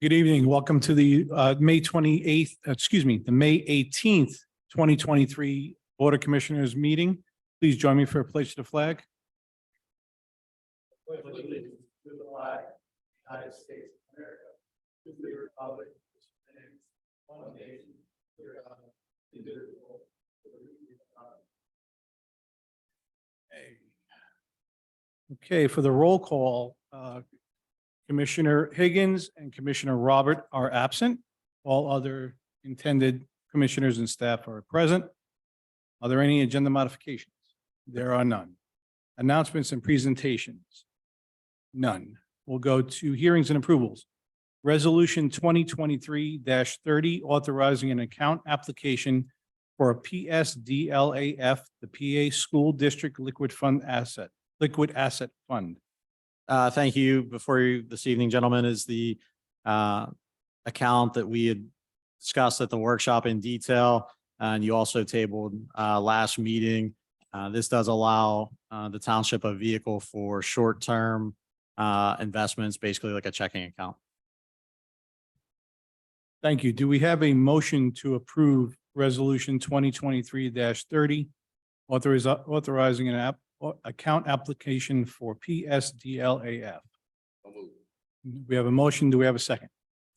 Good evening. Welcome to the May 28th, the May 18th, 2023 Board of Commissioners meeting. Please join me for a pledge to the flag. Pledge allegiance to the flag, United States of America, to the republic, one nation, under God, indivisible, with liberty and justice. Okay, for the roll call, Commissioner Higgins and Commissioner Robert are absent. All other intended commissioners and staff are present. Are there any agenda modifications? There are none. Announcements and presentations? None. We'll go to hearings and approvals. Resolution 2023-30, authorizing an account application for a PSDLAF, the PA School District Liquid Asset Fund. Thank you. Before you this evening, gentlemen, is the account that we had discussed at the workshop in detail. And you also tabled last meeting. This does allow the township a vehicle for short-term investments, basically like a checking account. Thank you. Do we have a motion to approve Resolution 2023-30, authorizing an account application for PSDLAF? We have a motion. Do we have a second?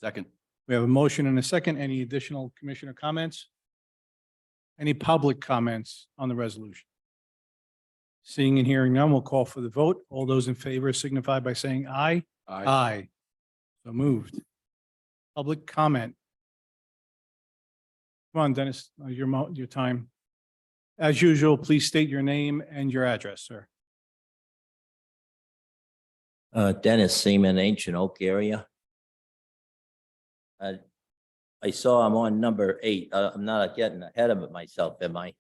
Second. We have a motion and a second. Any additional commissioner comments? Any public comments on the resolution? Seeing and hearing none, we'll call for the vote. All those in favor signify by saying aye. Aye. Aye. So moved. Public comment. Come on, Dennis, your time. As usual, please state your name and your address, sir. Dennis Seaman, Ancient Oak area. I saw I'm on number 8. I'm not getting ahead of it myself, am I?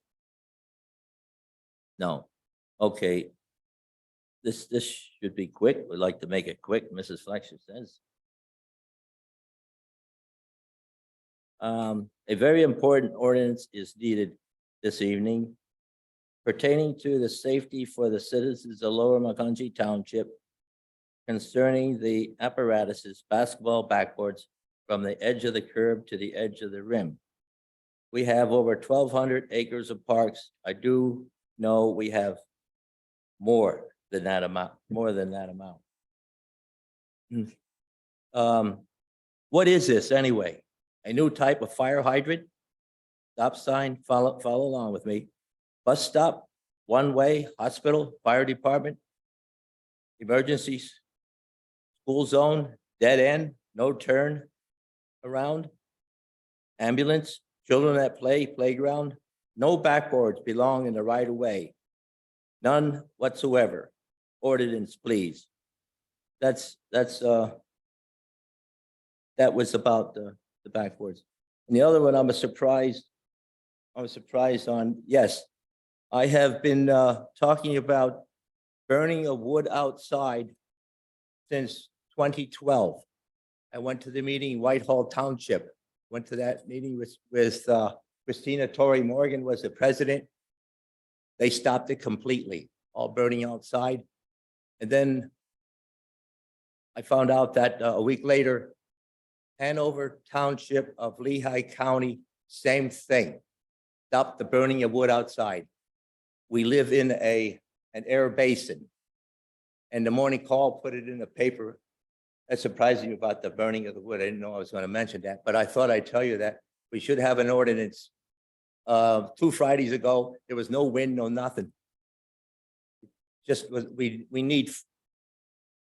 No. Okay. This should be quick. We'd like to make it quick, Mrs. Fletcher says. A very important ordinance is needed this evening pertaining to the safety for the citizens of Lower Macungie Township concerning the apparatuses, basketball backboards from the edge of the curb to the edge of the rim. We have over 1,200 acres of parks. I do know we have more than that amount. What is this anyway? A new type of fire hydrant? Stop sign, follow along with me. Bus stop, one way, hospital, fire department, emergencies, school zone, dead end, no turn around, ambulance, children at play, playground. No backboards belong in the right of way. None whatsoever. Ordinance, please. That was about the backboards. And the other one, I was surprised on, yes, I have been talking about burning of wood outside since 2012. I went to the meeting in Whitehall Township, went to that meeting with Christina Torrey Morgan was the president. They stopped it completely, all burning outside. And then I found out that a week later, Hanover Township of Lehigh County, same thing. Stop the burning of wood outside. We live in an air basin. And the Morning Call put it in the paper. That surprised me about the burning of the wood. I didn't know I was going to mention that, but I thought I'd tell you that we should have an ordinance. 2 Fridays ago, there was no wind, no nothing. Just we need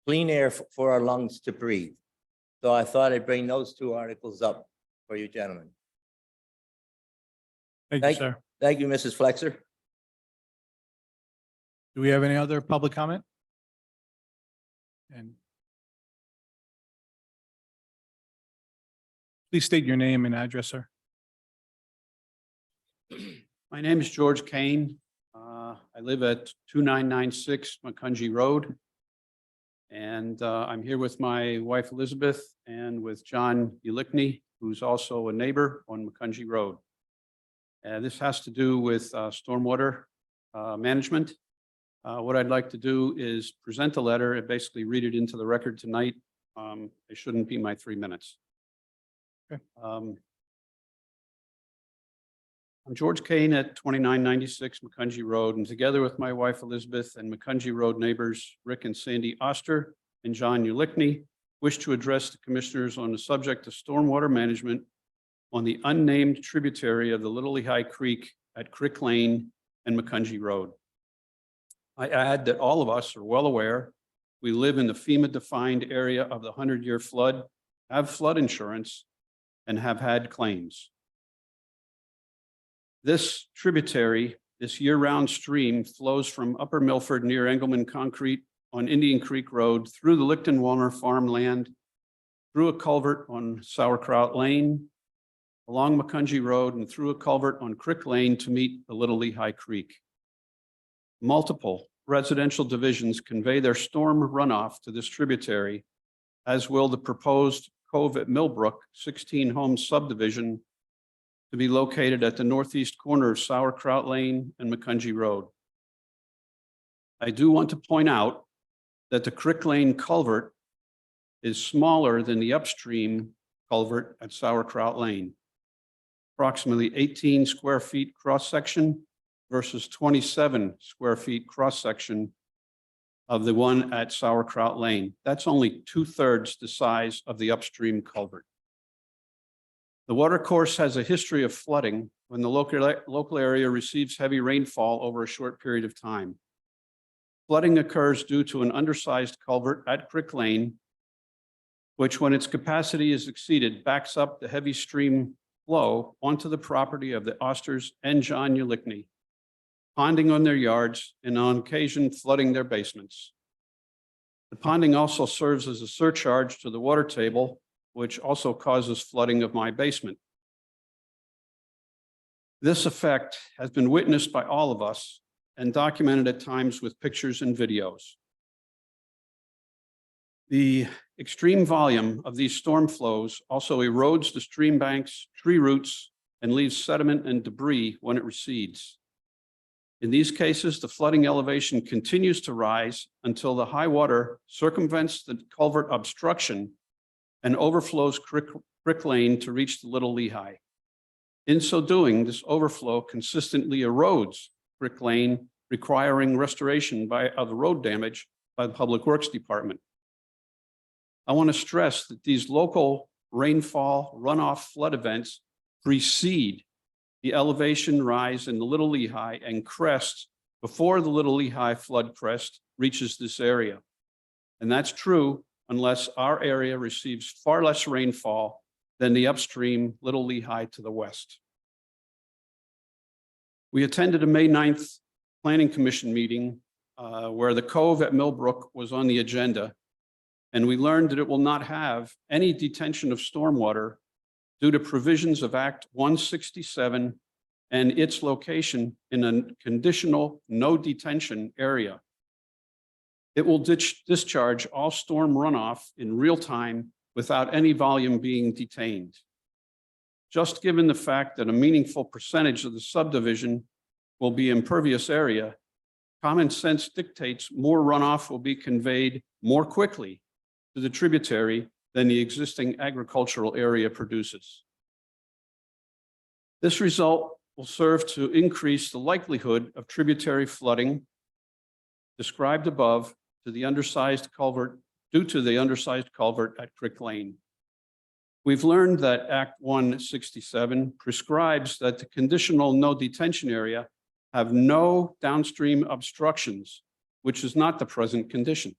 clean air for our lungs to breathe. So I thought I'd bring those 2 articles up for you gentlemen. Thank you, sir. Thank you, Mrs. Flexer. Do we have any other public comment? And please state your name and address, sir. My name is George Kane. I live at 2996 Macungie Road. And I'm here with my wife, Elizabeth, and with John Ulickney, who's also a neighbor on Macungie Road. And this has to do with stormwater management. What I'd like to do is present a letter and basically read it into the record tonight It shouldn't be my 3 minutes. Okay. I'm George Kane at 2996 McCungy Road, and together with my wife Elizabeth and McCungy Road neighbors Rick and Sandy Oster and John Ulickney, wish to address the commissioners on the subject of stormwater management on the unnamed tributary of the Little Lehigh Creek at Crick Lane and McCungy Road. I add that all of us are well aware we live in the FEMA-defined area of the 100-year flood, have flood insurance, and have had claims. This tributary, this year-round stream, flows from Upper Milford near Engelman Concrete on Indian Creek Road through the Lichtenwalner farmland, through a culvert on Sauerkraut Lane, along McCungy Road, and through a culvert on Crick Lane to meet the Little Lehigh Creek. Multiple residential divisions convey their storm runoff to this tributary, as will the proposed Cove at Millbrook 16-home subdivision to be located at the northeast corner of Sauerkraut Lane and McCungy Road. I do want to point out that the Crick Lane culvert is smaller than the upstream culvert at Sauerkraut Lane. Approximately 18 square feet cross-section versus 27 square feet cross-section of the one at Sauerkraut Lane. That's only 2/3 the size of the upstream culvert. The watercourse has a history of flooding when the local area receives heavy rainfall over a short period of time. Flooding occurs due to an undersized culvert at Crick Lane, which, when its capacity is exceeded, backs up the heavy stream flow onto the property of the Osters and John Ulickney, ponding on their yards and on occasion flooding their basements. The ponding also serves as a surcharge to the water table, which also causes flooding of my basement. This effect has been witnessed by all of us and documented at times with pictures and videos. The extreme volume of these storm flows also erodes the stream banks, tree roots, and leaves sediment and debris when it recedes. In these cases, the flooding elevation continues to rise until the high water circumvents the culvert obstruction and overflows Crick Lane to reach the Little Lehigh. In so doing, this overflow consistently erodes Crick Lane, requiring restoration of the road damage by the Public Works Department. I want to stress that these local rainfall runoff flood events precede the elevation rise in the Little Lehigh and crest before the Little Lehigh flood crest reaches this area. And that's true unless our area receives far less rainfall than the upstream Little Lehigh to the west. We attended a May 9th Planning Commission meeting where the Cove at Millbrook was on the agenda, and we learned that it will not have any detention of stormwater due to provisions of Act 167 and its location in a conditional no detention area. It will discharge all storm runoff in real time without any volume being detained. Just given the fact that a meaningful percentage of the subdivision will be impervious area, common sense dictates more runoff will be conveyed more quickly to the tributary than the existing agricultural area produces. This result will serve to increase the likelihood of tributary flooding described above to the undersized culvert due to the undersized culvert at Crick Lane. We've learned that Act 167 prescribes that the conditional no detention area have no downstream obstructions, which is not the present condition.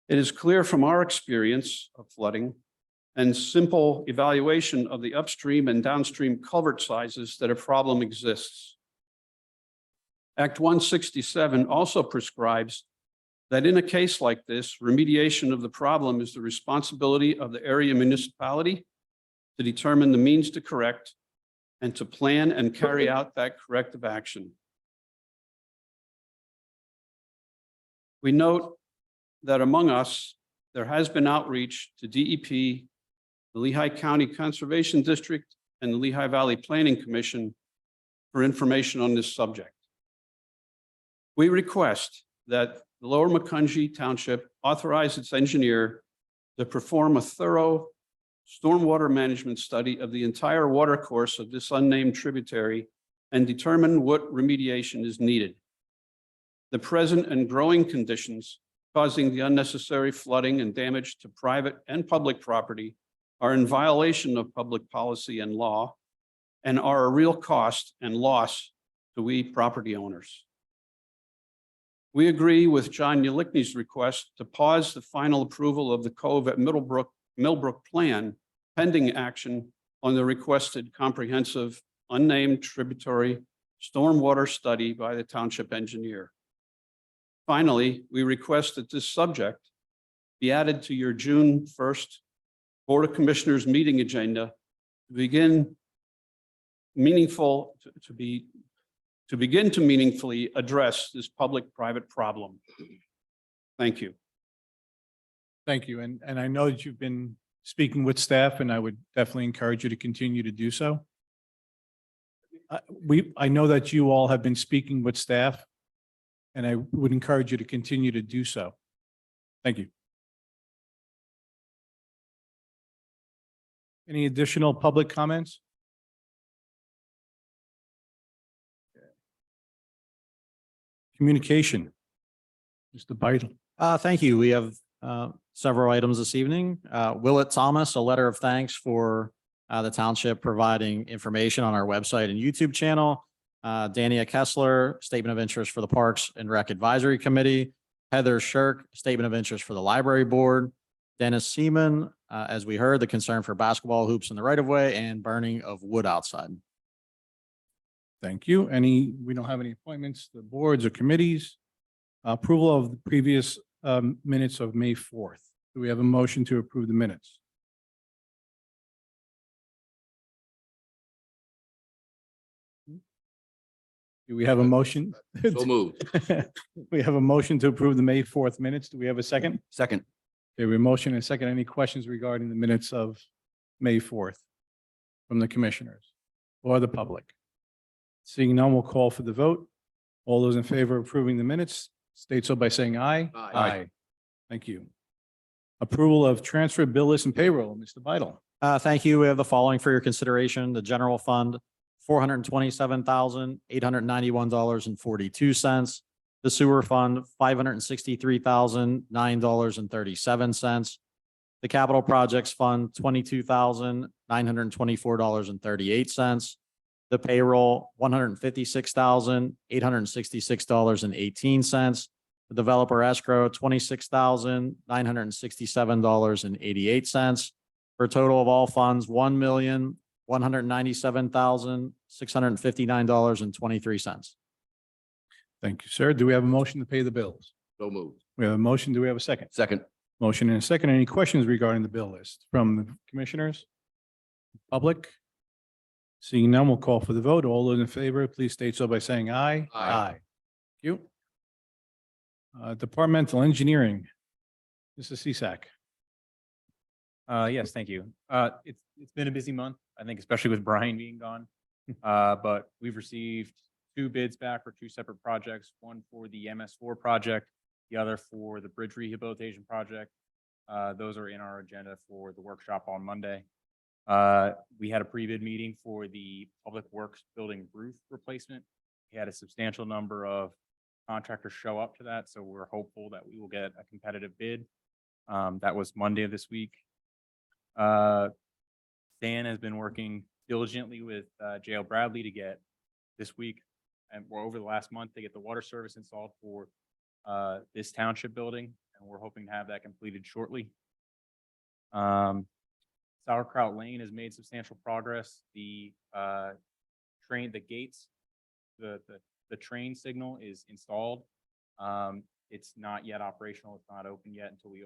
It is clear from our experience of flooding and simple evaluation of the upstream and downstream culvert sizes that a problem exists. Act 167 also prescribes that in a case like this, remediation of the problem is the responsibility of the area municipality to determine the means to correct and to plan and carry out that corrective action. We note that among us, there has been outreach to DEP, the Lehigh County Conservation District, and the Lehigh Valley Planning Commission for information on this subject. We request that the Lower Macungie Township authorize its engineer to perform a thorough stormwater management study of the entire water course of this unnamed tributary and determine what remediation is needed. The present and growing conditions causing the unnecessary flooding and damage to private and public property are in violation of public policy and law and are a real cost and loss to we property owners. We agree with John Ulickney's request to pause the final approval of the Cove at Millbrook plan pending action on the requested comprehensive unnamed tributary stormwater study by the township engineer. Finally, we request that this subject be added to your June 1st Board of Commissioners meeting agenda to begin to begin to meaningfully address this public-private problem. Thank you. Thank you. And I know that you've been speaking with staff, and I would definitely encourage you to continue to do so. I know that you all have been speaking with staff, and I would encourage you to continue to do so. Thank you. Any additional public comments? Communication. Mr. Beidle. Thank you. We have several items this evening. Willett Thomas, a letter of thanks for the township providing information on our website and YouTube channel. Dania Kessler, statement of interest for the Parks and Rec Advisory Committee. Heather Shirk, statement of interest for the Library Board. Dennis Seaman, as we heard, the concern for basketball hoops in the right of way and burning of wood outside. Thank you. We don't have any appointments, the boards or committees. Approval of the previous minutes of May 4th. Do we have a motion to approve the minutes? Do we have a motion? So moved. We have a motion to approve the May 4th minutes. Do we have a second? Second. Okay, we have a motion and a second. Any questions regarding the minutes of May 4th from the commissioners or the public? Seeing none, we'll call for the vote. All those in favor of approving the minutes, state so by saying aye. Aye. Thank you. Approval of transfer bill list and payroll, Mr. Beidle. Thank you. We have the following for your consideration. The general fund, $427,891.42. The sewer fund, $563,009.37. The capital projects fund, $22,924.38. The payroll, $156,866.18. The developer escrow, $26,967.88. For a total of all funds, $1,197,659.23. Thank you, sir. Do we have a motion to pay the bills? So moved. We have a motion. Do we have a second? Second. Motion and a second. Any questions regarding the bill list from the commissioners? Public? Seeing none, we'll call for the vote. All those in favor, please state so by saying aye. Aye. Thank you. Departmental engineering. Mrs. CSAC. Yes, thank you. It's been a busy month, I think, especially with Brian being gone. But we've received 2 bids back for 2 separate projects, one for the MS4 project, the other for the bridge rehabilitation project. Those are in our agenda for the workshop on Monday. We had a pre-bid meeting for the Public Works building roof replacement. We had a substantial number of contractors show up to that, so we're hopeful that we will get a competitive bid. That was Monday of this week. Dan has been working diligently with J.L. Bradley to get this week and over the last month to get the water service installed for this township building, and we're hoping to have that completed shortly. Sauerkraut Lane has made substantial progress. The gates, the train signal is installed. It's not yet operational. It's not open yet until we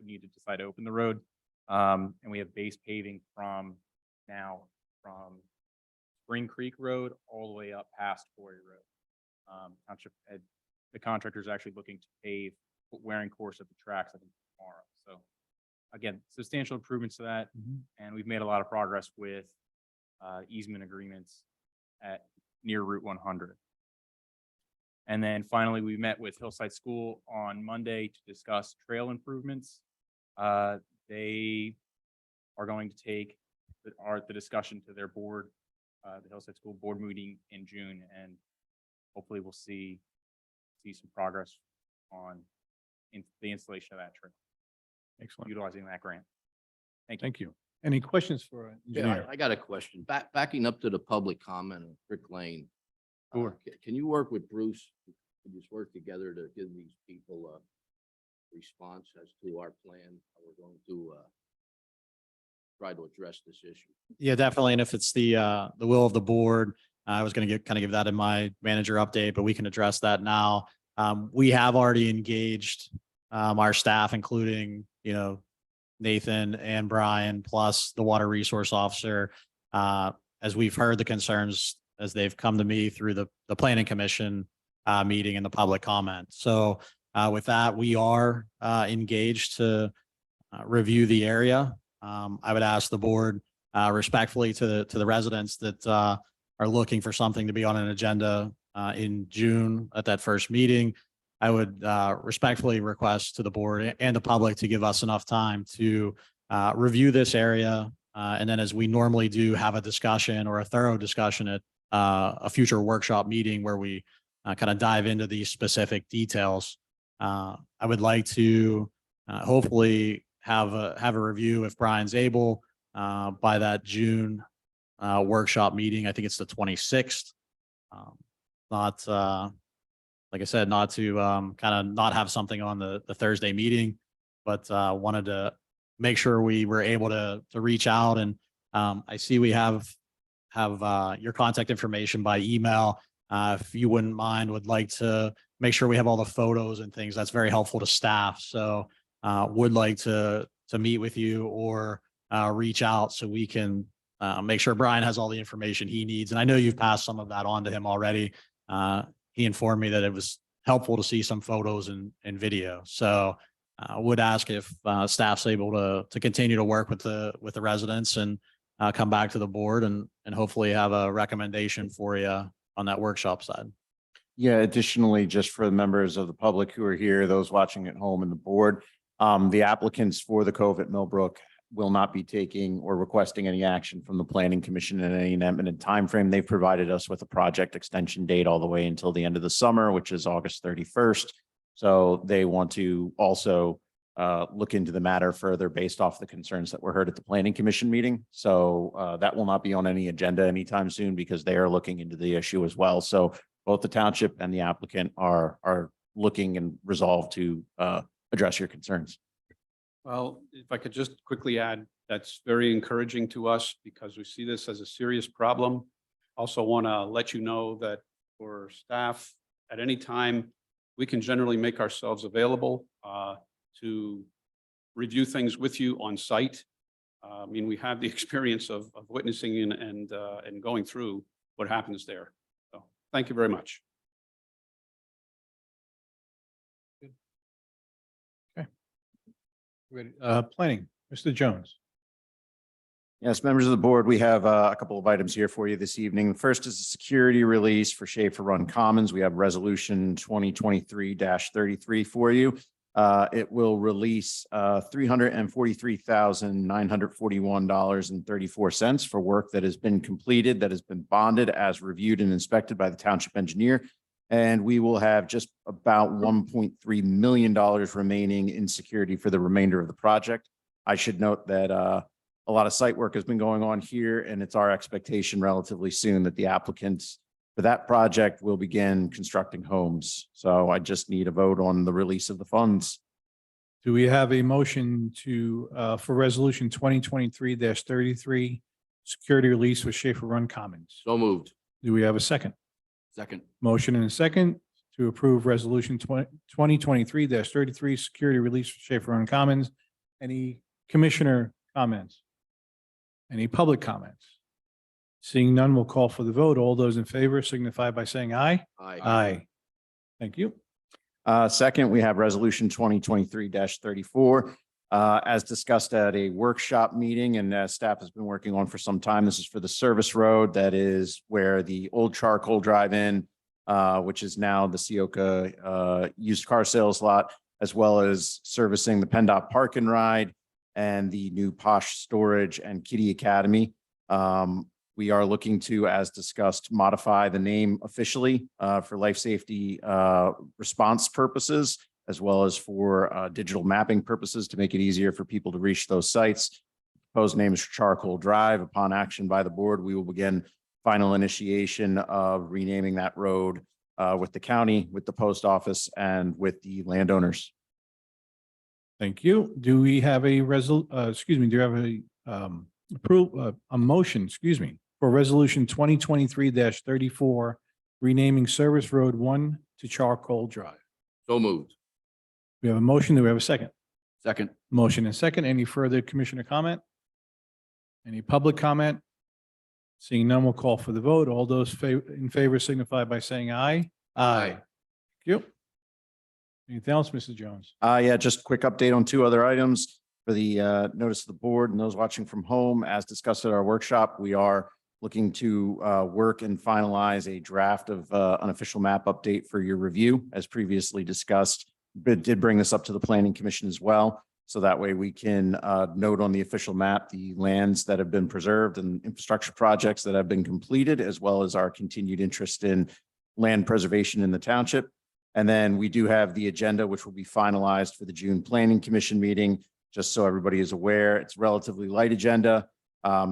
need to decide to open the road. And we have base paving from Spring Creek Road all the way up past Quarry Road. The contractor is actually looking to pave wearing course of the tracks, I think, tomorrow. So again, substantial improvements to that. And we've made a lot of progress with easement agreements near Route 100. And then finally, we met with Hillside School on Monday to discuss trail improvements. They are going to take the discussion to their board, the Hillside School Board meeting in June, and hopefully we'll see some progress on the installation of that trail, Excellent. utilizing that grant. Thank you. Thank you. Any questions for engineer? I got a question. Backing up to the public comment on Brick Lane. Sure. Can you work with Bruce? Can you just work together to give these people a response as to our plan? How we're going to try to address this issue? Yeah, definitely. And if it's the will of the board, I was going to give that in my manager update, but we can address that now. We have already engaged our staff, including, Nathan and Brian, plus the water resource officer, as we've heard the concerns as they've come to me through the planning commission meeting and the public comment. So with that, we are engaged to review the area. I would ask the board respectfully to the residents that are looking for something to be on an agenda in June at that first meeting. I would respectfully request to the board and the public to give us enough time to review this area. And then as we normally do, have a discussion or a thorough discussion at a future workshop meeting where we kind of dive into these specific details. I would like to hopefully have a review if Brian's able by that June workshop meeting. I think it's the 26th. Like I said, not to kind of not have something on the Thursday meeting, but wanted to make sure we were able to reach out. And I see we have your contact information by email. If you wouldn't mind, would like to make sure we have all the photos and things. That's very helpful to staff. So would like to meet with you or reach out so we can make sure Brian has all the information he needs. And I know you've passed some of that on to him already. He informed me that it was helpful to see some photos and video. So I would ask if staff's able to continue to work with the residents and come back to the board and hopefully have a recommendation for you on that workshop side. Yeah, additionally, just for the members of the public who are here, those watching at home and the board, the applicants for the Cove at Millbrook will not be taking or requesting any action from the Planning Commission in any imminent timeframe. They've provided us with a project extension date all the way until the end of the summer, which is August 31st. So they want to also look into the matter further based off the concerns that were heard at the Planning Commission meeting. So that will not be on any agenda anytime soon because they are looking into the issue as well. So both the township and the applicant are looking and resolved to address your concerns. Well, if I could just quickly add, that's very encouraging to us because we see this as a serious problem. Also want to let you know that for staff at any time, we can generally make ourselves available to review things with you on site. I mean, we have the experience of witnessing and going through what happens there. So thank you very much. Ready? Planning, Mr. Jones. Yes, members of the board, we have a couple of items here for you this evening. The first is a security release for Schaefer Run Commons. We have resolution 2023-33 for you. It will release $343,941.34 for work that has been completed, that has been bonded as reviewed and inspected by the township engineer. And we will have just about $1.3 million remaining in security for the remainder of the project. I should note that a lot of site work has been going on here, and it's our expectation relatively soon that the applicants for that project will begin constructing homes. So I just need a vote on the release of the funds. Do we have a motion for resolution 2023-33, security release with Schaefer Run Commons? So moved. Do we have a second? Second. Motion and a second to approve resolution 2023-33, security release for Schaefer Run Commons. Any commissioner comments? Any public comments? Seeing none, we'll call for the vote. All those in favor signify by saying aye. Aye. Aye. Thank you. Second, we have resolution 2023-34. As discussed at a workshop meeting and staff has been working on for some time. This is for the service road. That is where the old charcoal drive-in which is now the Seoka used car sales lot, as well as servicing the PennDOT Park and Ride and the new Posh Storage and Kitty Academy. We are looking to, as discussed, modify the name officially for life safety response purposes, as well as for digital mapping purposes to make it easier for people to reach those sites. Proposed name is Charcoal Drive. Upon action by the board, we will begin final initiation of renaming that road with the county, with the post office, and with the landowners. Thank you. Do we have a do you have a motion, for resolution 2023-34, renaming Service Road 1 to Charcoal Drive? So moved. We have a motion. Do we have a second? Second. Motion and second. Any further commissioner comment? Any public comment? Seeing none, we'll call for the vote. All those in favor signify by saying aye. Aye. Thank you. Anything else, Mrs. Jones? Yeah, just a quick update on two other items for the notice of the board and those watching from home. As discussed at our workshop, we are looking to work and finalize a draft of an official map update for your review, as previously discussed. But did bring this up to the Planning Commission as well. So that way we can note on the official map the lands that have been preserved and infrastructure projects that have been completed, as well as our continued interest in land preservation in the township. And then we do have the agenda, which will be finalized for the June Planning Commission meeting. Just so everybody is aware, it's a relatively light agenda.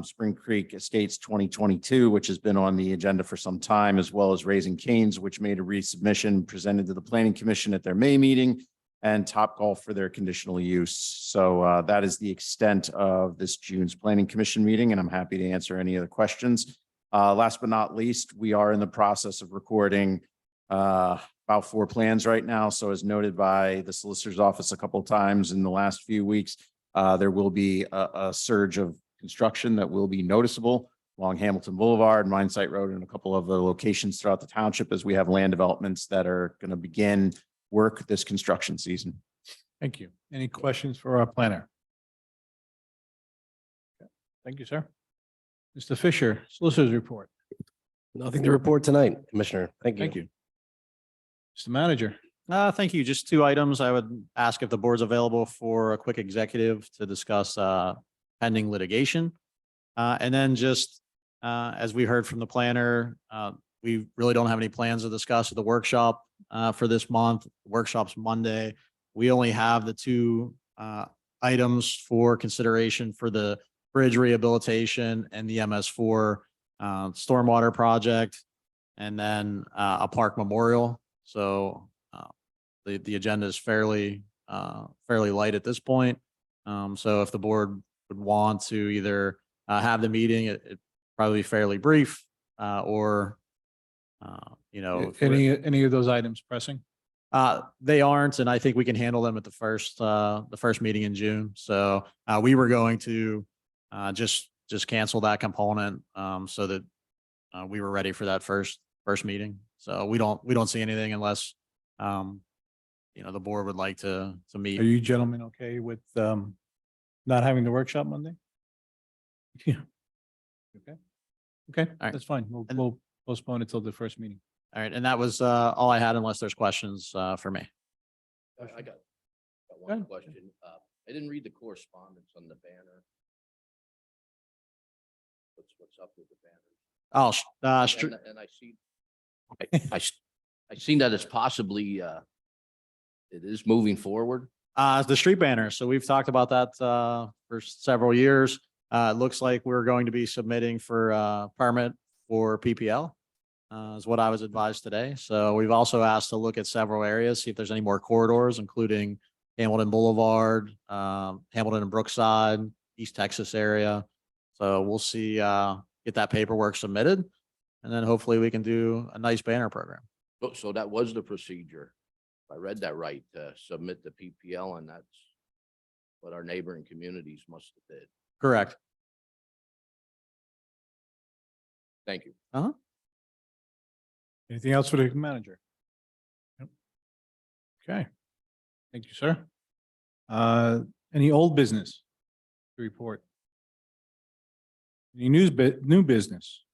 Spring Creek Estates 2022, which has been on the agenda for some time, as well as Raising Cane's, which made a resubmission presented to the Planning Commission at their May meeting, and Top Golf for their conditional use. So that is the extent of this June's Planning Commission meeting, and I'm happy to answer any other questions. Last but not least, we are in the process of recording about 4 plans right now. So as noted by the solicitor's office a couple of times in the last few weeks, there will be a surge of construction that will be noticeable along Hamilton Boulevard, Mine Site Road, and a couple of the locations throughout the township as we have land developments that are going to begin work this construction season. Thank you. Any questions for our planner? Okay. Thank you, sir. Mr. Fisher, Solicitor's Report. Nothing to report tonight, Commissioner. Thank you. Thank you. Mr. Manager. Thank you. Just 2 items. I would ask if the board's available for a quick executive to discuss pending litigation. And then just as we heard from the planner, we really don't have any plans to discuss at the workshop for this month. Workshop's Monday. We only have the 2 items for consideration for the bridge rehabilitation and the MS4 stormwater project, and then a park memorial. So the agenda is fairly light at this point. So if the board would want to either have the meeting, it probably be fairly brief, or Any of those items pressing? they aren't, and I think we can handle them at the first meeting in June. So we were going to just cancel that component so that we were ready for that first meeting. So we don't see anything unless the board would like to meet. Are you gentlemen okay with not having the workshop Monday? Yeah. Okay. Okay, right. that's fine. We'll postpone it till the first meeting. All right, and that was all I had, unless there's questions for me. I got one Good. question. I didn't read the correspondence on the banner. What's up with the banner? Oh, And I see, I seen that it's possibly, it is moving forward. the street banner. So we've talked about that for several years. It looks like we're going to be submitting for permit for PPL. Is what I was advised today. So we've also asked to look at several areas, see if there's any more corridors, including Hamilton Boulevard, Hamilton and Brookside, East Texas area. So we'll see, get that paperwork submitted, and then hopefully we can do a nice banner program. So that was the procedure. If I read that right, to submit the PPL, and that's what our neighboring communities must have did. Correct. Thank you. Anything else for the manager? Yep. Okay. Thank you, sir. Any old business to report? Any new business?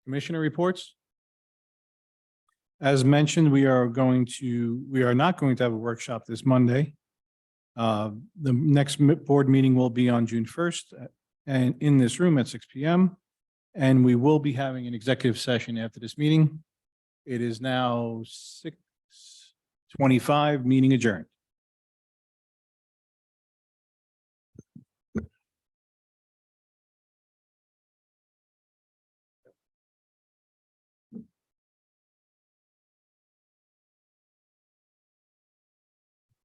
Commissioner reports? As mentioned, we are not going to have a workshop this Monday. The next board meeting will be on June 1st and in this room at 6 PM. And we will be having an executive session after this meeting. It is now 6:25, meeting adjourned.